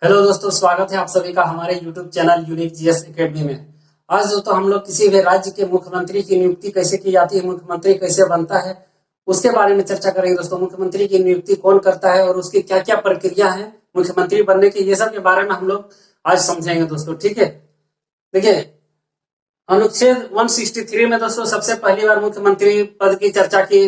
Hello दोस्तों, स्वागत है आप सभी का हमारे YouTube channel unique GS academy में। आज दोस्तों हम लोग किसी भी राज्य के मुख्यमंत्री की नियुक्ति कैसे की जाती है, मुख्यमंत्री कैसे बनता है, उसके बारे में चर्चा करेंगे। दोस्तों मुख्यमंत्री की नियुक्ति कौन करता है और उसकी क्या क्या प्रक्रिया है मुख्यमंत्री बनने की, ये सब के बारे में हम लोग आज समझेंगे दोस्तों। ठीक है, देखिए अनुच्छेद 163 में दोस्तों सबसे पहली बार मुख्यमंत्री पद की चर्चा की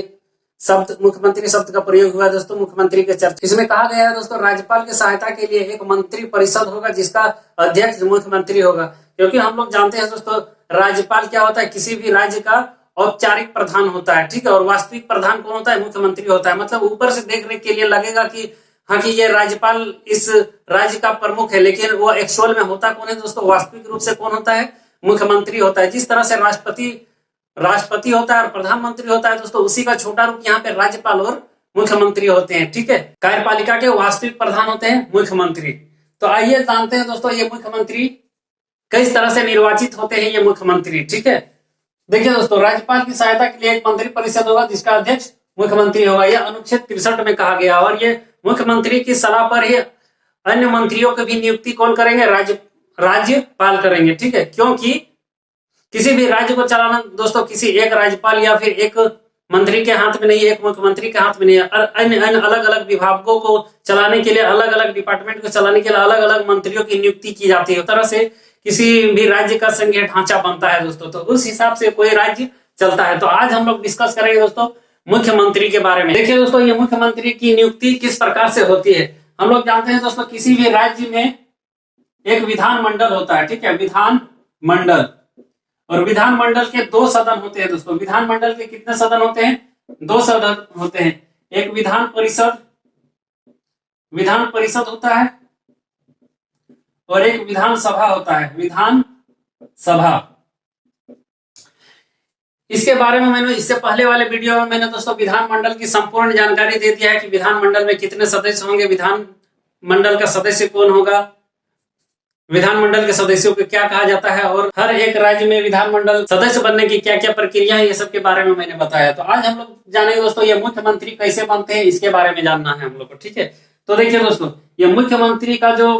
शब्द मुख्यमंत्री शब्द का प्रयोग हुआ दोस्तों। मुख्यमंत्री के चर्चा इसमें कहा गया है दोस्तों, राज्यपाल की सहायता के लिए एक मंत्री परिषद होगा जिसका अध्यक्ष मुख्यमंत्री होगा। क्योंकि हम लोग जानते हैं दोस्तों, राज्यपाल क्या होता है, किसी भी राज्य का औपचारिक प्रधान होता है। ठीक है, और वास्तविक प्रधान कौन होता है, मुख्यमंत्री होता है। मतलब ऊपर से देखने के लिए लगेगा कि हाँ कि ये राज्यपाल इस राज्य का प्रमुख है, लेकिन वो एक्चुअल में होता कौन है दोस्तों, वास्तविक रूप से कौन होता है, मुख्यमंत्री होता है। जिस तरह से राष्ट्रपति होता है और प्रधानमंत्री होता है दोस्तों, उसी का छोटा रूप यहाँ पे राज्यपाल और मुख्यमंत्री होते हैं। ठीक है, कार्यपालिका के वास्तविक प्रधान होते हैं मुख्यमंत्री। तो आइए जानते हैं दोस्तों, ये मुख्यमंत्री किस तरह से निर्वाचित होते हैं ये मुख्यमंत्री। ठीक है, देखिए दोस्तों, राज्यपाल की सहायता के लिए एक मंत्री परिषद होगा जिसका अध्यक्ष मुख्यमंत्री होगा। यह अनुच्छेद 63 में कहा गया। और ये मुख्यमंत्री की सलाह पर ही अन्य मंत्रियों की भी नियुक्ति कौन करेंगे, राज्यपाल करेंगे। ठीक है, क्योंकि किसी भी राज्य को चलाना दोस्तों किसी एक राज्यपाल या फिर एक मंत्री के हाथ में नहीं है, एक मुख्यमंत्री के हाथ में नहीं है। अन्य अलग अलग विभागों को चलाने के लिए, अलग अलग डिपार्टमेंट को चलाने के लिए अलग अलग मंत्रियों की नियुक्ति की जाती है। उस तरह से किसी भी राज्य का संघीय ढांचा बनता है दोस्तों, तो उस हिसाब से कोई राज्य चलता है। तो आज हम लोग डिस्कस करेंगे दोस्तों मुख्यमंत्री के बारे में। देखिए दोस्तों, ये मुख्यमंत्री की नियुक्ति किस प्रकार से होती है। हम लोग जानते हैं दोस्तों, किसी भी राज्य में एक विधानमंडल होता है। ठीक है, विधानमंडल, और विधानमंडल के 2 सदन होते हैं दोस्तों। विधानमंडल के कितने सदन होते हैं, 2 सदन होते हैं। एक विधान परिषद होता है और एक विधानसभा होता है, विधानसभा। इसके बारे में मैंने इससे पहले वाले वीडियो में मैंने दोस्तों विधानमंडल की संपूर्ण जानकारी दे दिया है कि विधानमंडल में कितने सदस्य होंगे, विधानमंडल का सदस्य कौन होगा, विधानमंडल के सदस्यों को क्या कहा जाता है, और हर एक राज्य में विधानमंडल सदस्य बनने की क्या क्या प्रक्रिया है, ये सब के बारे में मैंने बताया। तो आज हम लोग जानेंगे दोस्तों, ये मुख्यमंत्री कैसे बनते हैं, इसके बारे में जानना है हम लोग को। ठीक है, तो देखिए दोस्तों, ये मुख्यमंत्री का जो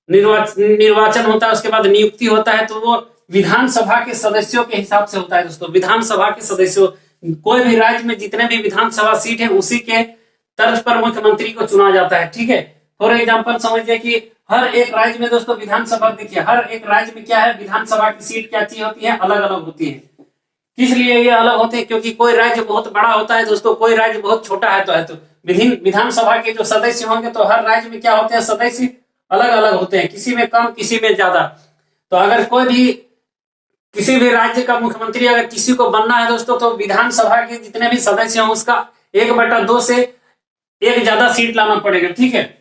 निर्वाचन होता है, उसके बाद नियुक्ति होता है, तो वो विधानसभा के सदस्यों के हिसाब से होता है दोस्तों। विधानसभा के सदस्यों, कोई भी राज्य में जितने भी विधानसभा सीट है उसी के तर्ज पर मुख्यमंत्री को चुना जाता है। ठीक है, फॉर एग्जाम्पल समझिए कि हर एक राज्य में दोस्तों विधानसभा, देखिए हर एक राज्य में क्या है, विधानसभा की सीट क्या चीज होती है, अलग अलग होती है। किस लिए ये अलग होते हैं, क्योंकि कोई राज्य बहुत बड़ा होता है दोस्तों, कोई राज्य बहुत छोटा है। तो विधानसभा के जो सदस्य होंगे, तो हर राज्य में क्या होते हैं, सदस्य अलग अलग होते हैं, किसी में कम किसी में ज्यादा। तो अगर कोई भी किसी भी राज्य का मुख्यमंत्री अगर किसी को बनना है दोस्तों, तो विधानसभा के जितने भी सदस्य हों उसका 1/2 से एक ज्यादा सीट लाना पड़ेगा। ठीक है,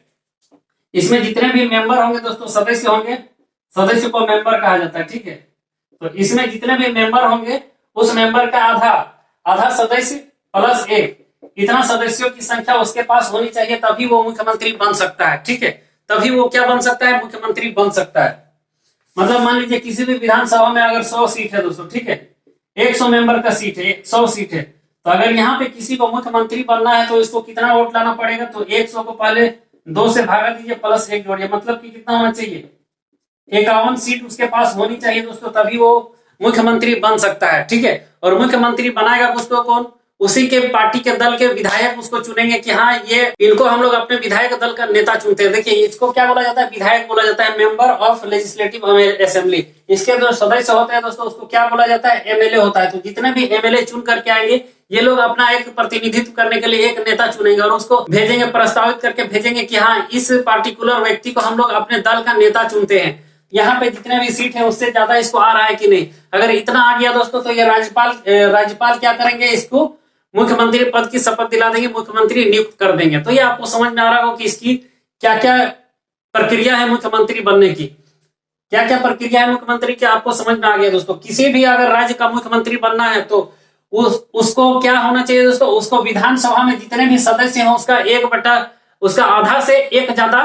इसमें जितने भी मेंबर होंगे दोस्तों, सदस्य होंगे, सदस्य को मेंबर कहा जाता है। ठीक है, तो इसमें जितने भी मेंबर होंगे उस मेंबर का आधा सदस्य प्लस 1, इतना सदस्यों की संख्या उसके पास होनी चाहिए, तभी वो मुख्यमंत्री बन सकता है। ठीक है, तभी वो क्या बन सकता है, मुख्यमंत्री बन सकता है। मतलब मान लीजिए किसी भी विधानसभा में अगर 100 सीट है दोस्तों, ठीक है, 100 मेंबर का सीट है, 100 सीट है, तो अगर यहाँ पे किसी को मुख्यमंत्री बनना है तो इसको कितना वोट लाना पड़ेगा, तो 100 को पहले 2 से भागा दीजिए, प्लस 1 जोड़िए, मतलब कि कितना होना चाहिए, 51 सीट उसके पास होनी चाहिए दोस्तों, तभी वो मुख्यमंत्री बन सकता है। ठीक है, और मुख्यमंत्री बनाएगा उसको कौन, उसी के पार्टी के दल के विधायक उसको चुनेंगे कि हाँ ये इनको हम लोग अपने विधायक दल का नेता चुनते हैं। देखिए इसको क्या बोला जाता है, विधायक बोला जाता है, मेंबर ऑफ लेजिस्लेटिव असेंबली। इसके जो सदस्य होते हैं दोस्तों, उसको क्या बोला जाता है, एमएलए होता है। तो जितने भी एमएलए चुन करके आएंगे, ये लोग अपना एक प्रतिनिधित्व करने के लिए एक नेता चुनेंगे और उसको भेजेंगे, प्रस्तावित करके भेजेंगे कि हाँ इस पार्टिकुलर व्यक्ति को हम लोग अपने दल का नेता चुनते हैं। यहाँ पे जितने भी सीट है उससे ज्यादा इसको आ रहा है कि नहीं, अगर इतना आ गया दोस्तों, तो ये राज्यपाल क्या करेंगे, इसको मुख्यमंत्री पद की शपथ दिला देंगे, मुख्यमंत्री नियुक्त कर देंगे। तो ये आपको समझ में आ रहा हो कि इसकी क्या क्या प्रक्रिया है मुख्यमंत्री बनने की, क्या क्या प्रक्रिया है मुख्यमंत्री की, आपको समझ में आ गया दोस्तों। किसी भी अगर राज्य का मुख्यमंत्री बनना है तो उसको क्या होना चाहिए दोस्तों, उसको विधानसभा में जितने भी सदस्य हैं उसका आधा से एक ज्यादा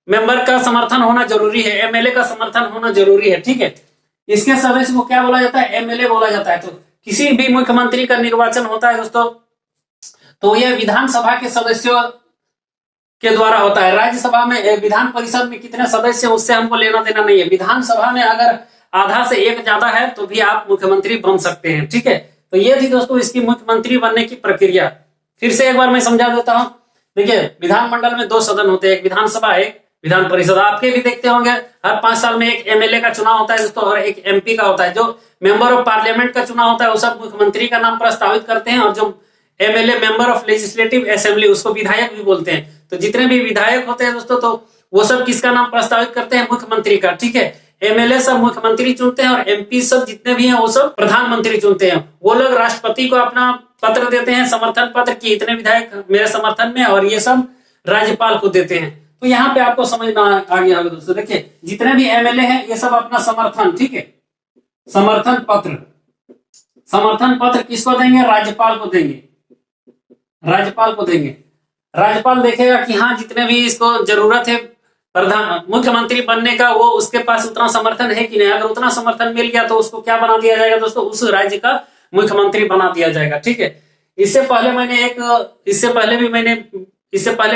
मेंबर का समर्थन होना जरूरी है, एमएलए का समर्थन होना जरूरी है। ठीक है, इसके सदस्य को क्या बोला जाता है, एमएलए बोला जाता है। तो किसी भी मुख्यमंत्री का निर्वाचन होता है दोस्तों, तो यह विधानसभा के सदस्यों के द्वारा होता है। राज्यसभा में, विधान परिषद में कितने सदस्य हैं उससे हमको लेना देना नहीं है। विधानसभा में अगर आधा से एक ज्यादा है तो भी आप मुख्यमंत्री बन सकते हैं, ठीक है। तो ये थी दोस्तों इसकी मुख्यमंत्री बनने की प्रक्रिया। फिर से एक बार मैं समझा देता हूं। देखिए, विधानमंडल में 2 सदन होते हैं, एक विधानसभा, एक विधान परिषद। आपके भी देखते होंगे हर 5 साल में एक एमएलए का चुनाव होता है दोस्तों, और एक एमपी का होता है। जो मेंबर ऑफ पार्लियामेंट का चुनाव होता है वो सब मुख्यमंत्री का नाम प्रस्तावित करते हैं, और जो MLA, member of legislative assembly, उसको विधायक भी बोलते हैं। तो जितने भी विधायक होते हैं दोस्तों, तो वो सब किसका नाम प्रस्तावित करते हैं? मुख्यमंत्री का, ठीक है। एमएलए सब मुख्यमंत्री चुनते हैं, और एमपी सब जितने भी हैं वो सब प्रधानमंत्री चुनते हैं। वो लोग राष्ट्रपति को अपना पत्र देते हैं, समर्थन पत्र, की इतने विधायक मेरे समर्थन में, और ये सब राज्यपाल को देते हैं। तो यहाँ पे आपको समझना आ गया होगा दोस्तों। देखिए, जितने भी एमएलए हैं ये सब अपना समर्थन, ठीक है, समर्थन पत्र किसको देंगे? राज्यपाल को देंगे, राज्यपाल को देंगे। राज्यपाल देखेगा कि हाँ, जितने भी इसको जरूरत है मुख्यमंत्री बनने का, वो उसके पास उतना समर्थन है कि नहीं। अगर उतना समर्थन मिल गया तो उसको क्या बना दिया जाएगा दोस्तों? उस राज्य का मुख्यमंत्री बना दिया जाएगा, ठीक है। इससे पहले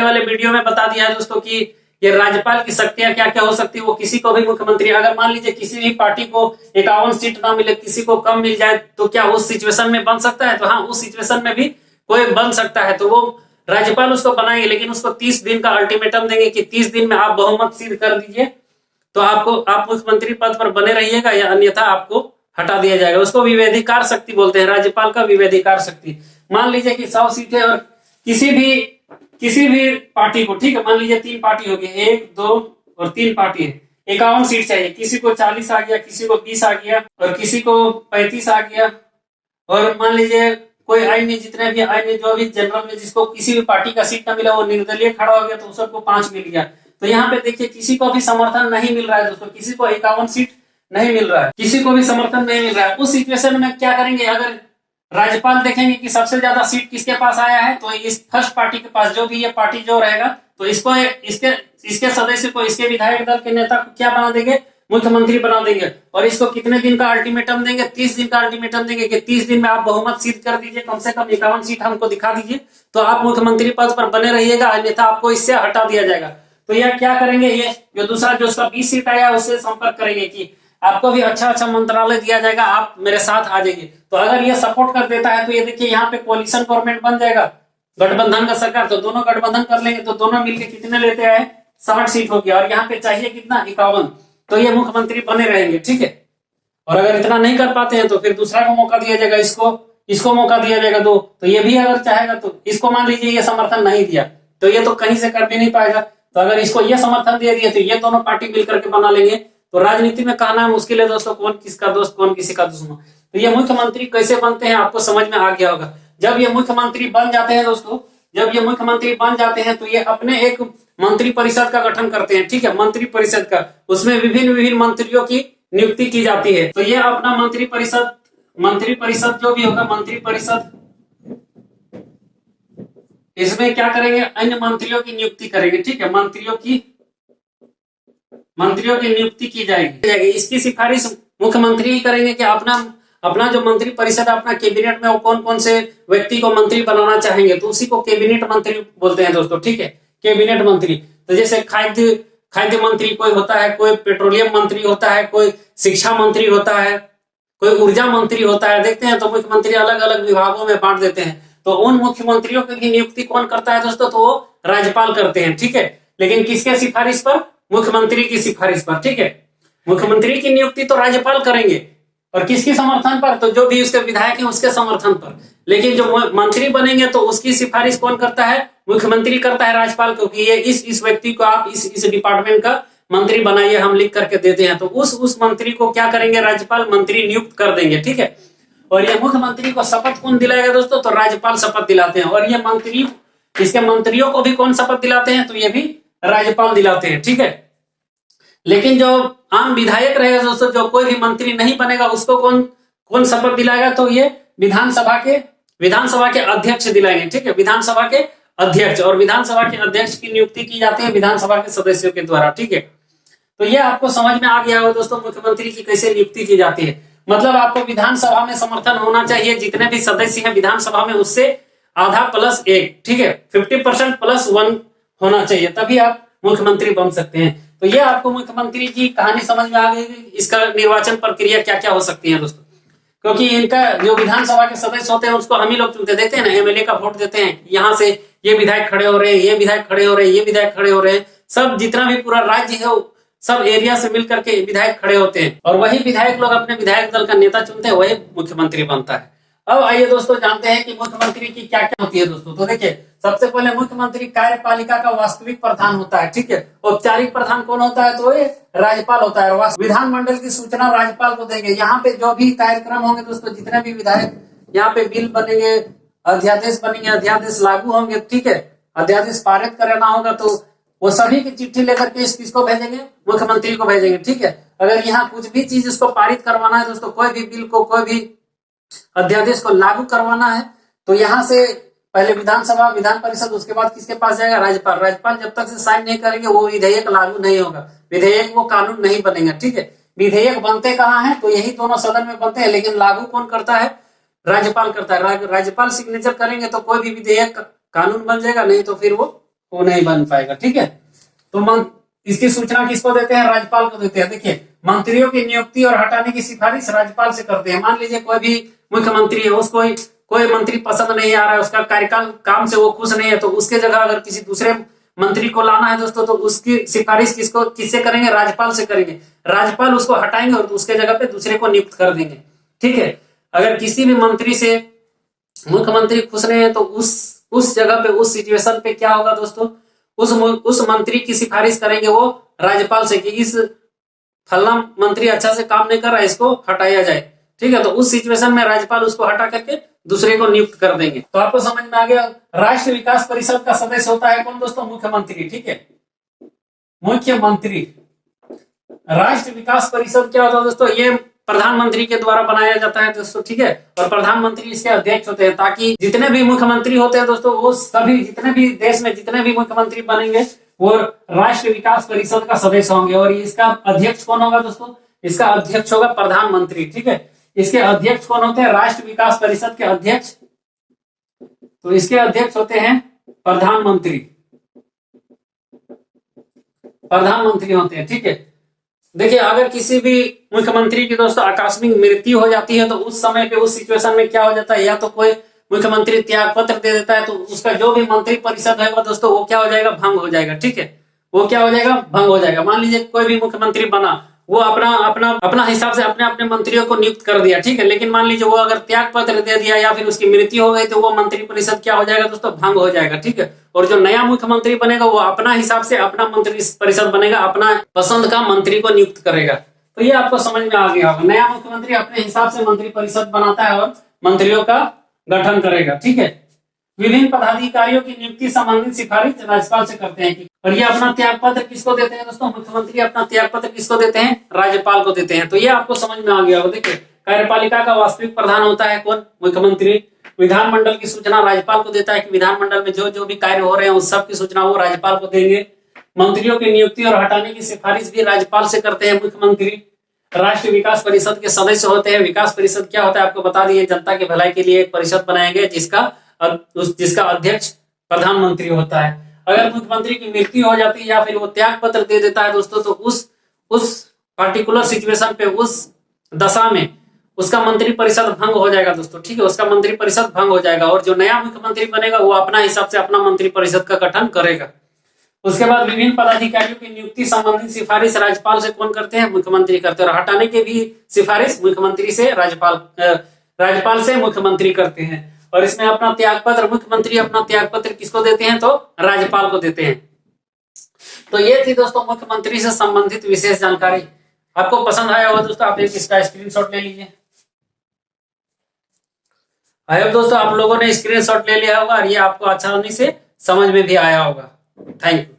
वाले वीडियो में बता दिया है दोस्तों कि ये राज्यपाल की शक्तियां क्या क्या हो सकती है। वो किसी को भी मुख्यमंत्री, अगर मान लीजिए किसी भी पार्टी को 51 सीट ना मिले, किसी को कम मिल जाए, तो क्या उस सिचुएशन में बन सकता है? तो हाँ, उस सिचुएशन में भी कोई बन सकता है। तो वो राज्यपाल उसको बनाएंगे, लेकिन उसको 30 दिन का अल्टीमेटम देंगे कि 30 दिन में आप बहुमत सिद्ध कर दीजिए तो आप मुख्यमंत्री पद पर बने रहिएगा, या अन्यथा आपको हटा दिया जाएगा। उसको विवेधिकार शक्ति बोलते हैं, राज्यपाल का विवेधिकार शक्ति। मान लीजिए कि 100 सीटें और किसी भी पार्टी को, ठीक है, मान लीजिए 3 पार्टी होगी, 1, 2 और 3 पार्टी है, 51 सीट चाहिए। किसी को 40 आ गया, किसी को 20 आ गया, और किसी को 35 आ गया, और मान लीजिए कोई आए नहीं, जितने भी आए नहीं, जो भी जनरल में जिसको किसी भी पार्टी का सीट ना मिला, वो निर्दलीय खड़ा हो गया, तो सबको 5 मिल गया। तो यहाँ पे देखिए, किसी को भी समर्थन नहीं मिल रहा है दोस्तों, किसी को 51 सीट नहीं मिल रहा है, किसी को भी समर्थन नहीं मिल रहा है। उस सिचुएशन में क्या करेंगे? अगर राज्यपाल देखेंगे कि सबसे ज्यादा सीट किसके पास आया है, तो इस फर्स्ट पार्टी के पास, जो भी ये पार्टी जो रहेगा, तो इसको इसके सदस्य को, इसके विधायक दल के नेता को क्या बना देंगे? मुख्यमंत्री बना देंगे। और इसको कितने दिन का अल्टीमेटम देंगे? 30 दिन का अल्टीमेटम देंगे कि 30 दिन में आप बहुमत सिद्ध कर दीजिए, कम से कम 51 सीट हमको दिखा दीजिए, तो आप मुख्यमंत्री पद पर बने रहिएगा, अन्यथा आपको इससे हटा दिया जाएगा। तो यह क्या करेंगे? ये जो दूसरा, जो उसका 20 सीट आया, उससे संपर्क करेंगे कि आपको भी अच्छा मंत्रालय दिया जाएगा, आप मेरे साथ आ जाइए। तो अगर ये सपोर्ट कर देता है तो ये देखिए, यहाँ पे कोलिशन गवर्नमेंट बन जाएगा, गठबंधन का सरकार। तो दोनों गठबंधन कर लेंगे, तो दोनों मिलकर कितने लेते हैं? 60 सीट हो गया, और यहाँ पे चाहिए कितना? 51। तो ये मुख्यमंत्री बने रहेंगे, ठीक है। और अगर इतना नहीं कर पाते हैं तो फिर दूसरा को मौका दिया जाएगा, इसको मौका दिया जाएगा 2। तो ये भी अगर चाहेगा तो इसको, मान लीजिए ये समर्थन नहीं दिया, तो ये तो कहीं से कर भी नहीं पाएगा। तो अगर इसको ये समर्थन दे दिया, तो ये दोनों पार्टी मिलकर के बना लेंगे। तो राजनीति में कहना मुश्किल है दोस्तों, कौन किसका दोस्त, कौन किसी का दुश्मन। तो ये मुख्यमंत्री कैसे बनते हैं आपको समझ में आ गया होगा। जब ये मुख्यमंत्री बन जाते हैं दोस्तों, जब ये मुख्यमंत्री बन जाते हैं, तो ये अपने एक मंत्री परिषद का गठन करते हैं, ठीक है, मंत्री परिषद का। उसमें विभिन्न मंत्रियों की नियुक्ति की जाती है। तो ये अपना मंत्री परिषद जो भी होगा, मंत्री परिषद, इसमें क्या करेंगे? अन्य मंत्रियों की नियुक्ति करेंगे, ठीक है। मंत्रियों की नियुक्ति की जाएगी। इसकी सिफारिश मुख्यमंत्री ही करेंगे कि अपना जो मंत्री परिषद, अपना कैबिनेट में वो कौन कौन से व्यक्ति को मंत्री बनाना चाहेंगे, तो उसी को कैबिनेट मंत्री बोलते हैं दोस्तों, ठीक है, कैबिनेट मंत्री। तो जैसे खाद्य मंत्री कोई होता है, कोई पेट्रोलियम मंत्री होता है, कोई शिक्षा मंत्री होता है, कोई ऊर्जा मंत्री होता है, देखते हैं। तो मुख्यमंत्री अलग अलग विभागों में बांट देते हैं। तो उन मुख्यमंत्रियों की नियुक्ति कौन करता है दोस्तों? तो वो राज्यपाल करते हैं, ठीक है। लेकिन किसके सिफारिश पर? मुख्यमंत्री की सिफारिश पर, ठीक है। मुख्यमंत्री की नियुक्ति तो राज्यपाल करेंगे, और किसके समर्थन पर? तो जो भी उसके विधायक हैं उसके समर्थन पर। लेकिन जो मंत्री बनेंगे तो उसकी सिफारिश कौन करता है? मुख्यमंत्री करता है राज्यपाल को, कि ये इस व्यक्ति को आप इस डिपार्टमेंट का मंत्री बनाइए, हम लिख करके देते हैं। तो उस मंत्री को क्या करेंगे? राज्यपाल मंत्री नियुक्त कर देंगे, ठीक है। और ये मुख्यमंत्री को शपथ कौन दिलाएगा दोस्तों? तो राज्यपाल शपथ दिलाते हैं। और ये इसके मंत्रियों को भी कौन शपथ दिलाते हैं? तो ये भी राज्यपाल दिलाते हैं, ठीक है। लेकिन जो आम विधायक रहेगा दोस्तों, जो कोई भी मंत्री नहीं बनेगा, उसको कौन शपथ दिलाएगा? तो ये विधानसभा के अध्यक्ष दिलाएंगे, ठीक है, विधानसभा के अध्यक्ष। और विधानसभा के अध्यक्ष की नियुक्ति की जाती है विधानसभा के सदस्यों के द्वारा, ठीक है। तो ये आपको समझ में आ गया होगा दोस्तों, मुख्यमंत्री की कैसे नियुक्ति की जाती है। मतलब आपको विधानसभा में समर्थन होना चाहिए, जितने भी सदस्य हैं विधानसभा में, उससे आधा +1, ठीक है, 50% +1 होना चाहिए, तभी आप मुख्यमंत्री बन सकते हैं। तो ये आपको मुख्यमंत्री की कहानी समझ में आ गई। इसका निर्वाचन प्रक्रिया क्या क्या हो सकती है दोस्तों, क्योंकि इनका जो विधानसभा के सदस्य होते हैं उसको हम ही लोग चुनते, देखते हैं ना, एमएलए का वोट देते हैं, यहाँ से ये विधायक खड़े हो रहे हैं, ये विधायक खड़े हो रहे हैं, ये विधायक खड़े हो रहे हैं, सब जितना भी पूरा राज्य है सब एरिया से मिल करके विधायक खड़े होते हैं, और वही विधायक लोग अपने विधायक दल का नेता चुनते हैं, वही मुख्यमंत्री बनता है। अब आइए दोस्तों जानते हैं कि मुख्यमंत्री की क्या क्या होती है दोस्तों। तो देखिए, सबसे पहले मुख्यमंत्री कार्यपालिका का वास्तविक प्रधान होता है, ठीक है। औपचारिक प्रधान कौन होता है, तो ये राज्यपाल होता है। विधानमंडल की सूचना राज्यपाल को देंगे। यहाँ पे जो भी कार्यक्रम होंगे दोस्तों, जितने भी विधायक यहाँ पे बिल बनेंगे, अध्यादेश बनेंगे, अध्यादेश लागू होंगे, ठीक है, अध्यादेश पारित कराना होगा, तो वो सभी की चिट्ठी लेकर के किसको भेजेंगे, मुख्यमंत्री को भेजेंगे, ठीक है। अगर यहाँ कुछ भी चीज उसको पारित करवाना है दोस्तों, कोई भी बिल को, कोई भी अध्यादेश को लागू करवाना है, तो यहाँ से पहले विधानसभा, विधान परिषद, उसके बाद किसके पास जाएगा, राज्यपाल। राज्यपाल जब तक से साइन नहीं करेंगे वो विधेयक लागू नहीं होगा, विधेयक वो कानून नहीं बनेगा, ठीक है। विधेयक बनते कहाँ हैं, तो यही दोनों सदन में बनते हैं, लेकिन लागू कौन करता है, राज्यपाल करता है। राज्यपाल सिग्नेचर करेंगे तो कोई भी विधेयक कानून बन जाएगा, नहीं तो फिर वो नहीं बन पाएगा, ठीक है। तो इसकी सूचना किसको देते हैं, राज्यपाल को देते हैं। देखिए, मंत्रियों की नियुक्ति और हटाने की सिफारिश राज्यपाल से करते हैं। मान लीजिए कोई भी मुख्यमंत्री है, उसको कोई मंत्री पसंद नहीं आ रहा है, उसका कार्यकाल काम से वो खुश नहीं है, तो उसके जगह अगर किसी दूसरे मंत्री को लाना है दोस्तों, तो उसकी सिफारिश किससे करेंगे, राज्यपाल से करेंगे। राज्यपाल उसको हटाएंगे और उसके जगह पे दूसरे को नियुक्त कर देंगे, ठीक है। अगर किसी भी मंत्री से मुख्यमंत्री खुश नहीं है, तो उस जगह पे, उस सिचुएशन पे क्या होगा दोस्तों, उस मंत्री की सिफारिश करेंगे वो राज्यपाल से कि इस फलना मंत्री अच्छा से काम नहीं कर रहा है, इसको हटाया जाए, ठीक है। तो उस सिचुएशन में राज्यपाल उसको हटा करके दूसरे को नियुक्त कर देंगे। तो आपको समझ में आ गया। राष्ट्र विकास परिषद का सदस्य होता है कौन दोस्तों, मुख्यमंत्री, ठीक है, मुख्यमंत्री। राष्ट्र विकास परिषद क्या होता है दोस्तों, ये प्रधानमंत्री के द्वारा बनाया जाता है दोस्तों, ठीक है, और प्रधानमंत्री इसके अध्यक्ष होते हैं, ताकि जितने भी मुख्यमंत्री होते हैं दोस्तों, वो सभी, जितने भी देश में जितने भी मुख्यमंत्री बनेंगे वो राष्ट्र विकास परिषद का सदस्य होंगे। और इसका अध्यक्ष कौन होगा दोस्तों, इसका अध्यक्ष होगा प्रधानमंत्री, ठीक है। इसके अध्यक्ष कौन होते हैं, राष्ट्र विकास परिषद के अध्यक्ष, तो इसके अध्यक्ष होते हैं प्रधानमंत्री, प्रधानमंत्री होते हैं, ठीक है। देखिए, अगर किसी भी मुख्यमंत्री की दोस्तों आकस्मिक मृत्यु हो जाती है, तो उस समय पे, उस सिचुएशन में क्या हो जाता है, या तो कोई मुख्यमंत्री त्याग पत्र दे देता है, तो उसका जो भी मंत्री परिषद है दोस्तों, वो क्या हो जाएगा, भंग हो जाएगा, ठीक है, वो क्या हो जाएगा, भंग हो जाएगा। मान लीजिए कोई भी मुख्यमंत्री बना, वो अपना हिसाब से अपने अपने मंत्रियों को नियुक्त कर दिया, ठीक है, लेकिन मान लीजिए वो अगर त्याग पत्र दे दिया या फिर उसकी मृत्यु हो गई, तो वो मंत्री परिषद क्या हो जाएगा दोस्तों, भंग हो जाएगा, ठीक है। और जो नया मुख्यमंत्री बनेगा वो अपना हिसाब से अपना मंत्री परिषद बनेगा, अपना पसंद का मंत्री को नियुक्त करेगा। तो ये आपको समझ में आ गया होगा, नया मुख्यमंत्री अपने हिसाब से मंत्री परिषद बनाता है और मंत्रियों का गठन करेगा, ठीक है। विभिन्न पदाधिकारियों की नियुक्ति संबंधित सिफारिश राज्यपाल से करते हैं। और ये अपना त्याग पत्र किसको देते हैं दोस्तों, मुख्यमंत्री अपना त्याग पत्र किसको देते हैं, राज्यपाल को देते हैं। तो ये आपको समझ में आ गया होगा। देखिए, कार्यपालिका का वास्तविक प्रधान होता है कौन, मुख्यमंत्री। विधानमंडल की सूचना राज्यपाल को देता है कि विधानमंडल में जो जो भी कार्य हो रहे हैं उस सब की सूचना वो राज्यपाल को देंगे। मंत्रियों की नियुक्ति और हटाने की सिफारिश भी राज्यपाल से करते हैं मुख्यमंत्री। राष्ट्रीय विकास परिषद के सदस्य होते हैं। विकास परिषद क्या होता है आपको बता दिए, जनता की भलाई के लिए एक परिषद बनाया गया जिसका अध्यक्ष प्रधानमंत्री होता है। अगर मुख्यमंत्री की मृत्यु हो जाती है या फिर वो त्याग पत्र दे देता है दोस्तों, तो उस पर्टिकुलर सिचुएशन पे, उस दशा में उसका मंत्री परिषद भंग हो जाएगा दोस्तों, ठीक है, उसका मंत्री परिषद भंग हो जाएगा। और जो नया मुख्यमंत्री बनेगा वो अपना हिसाब से अपना मंत्री परिषद का गठन करेगा। उसके बाद विभिन्न पदाधिकारियों की नियुक्ति संबंधित सिफारिश राज्यपाल से कौन करते हैं, मुख्यमंत्री करते हैं। और हटाने की भी सिफारिश मुख्यमंत्री से राज्यपाल से मुख्यमंत्री करते हैं। और इसमें अपना त्यागपत्र, मुख्यमंत्री अपना त्यागपत्र किसको देते हैं, तो राज्यपाल को देते हैं। तो ये थी दोस्तों मुख्यमंत्री से संबंधित विशेष जानकारी। आपको पसंद आया होगा दोस्तों, आप एक इसका स्क्रीनशॉट ले लीजिए। आई होप दोस्तों आप लोगों ने स्क्रीनशॉट ले लिया होगा और ये आपको आसानी से समझ में भी आया होगा। Thank you.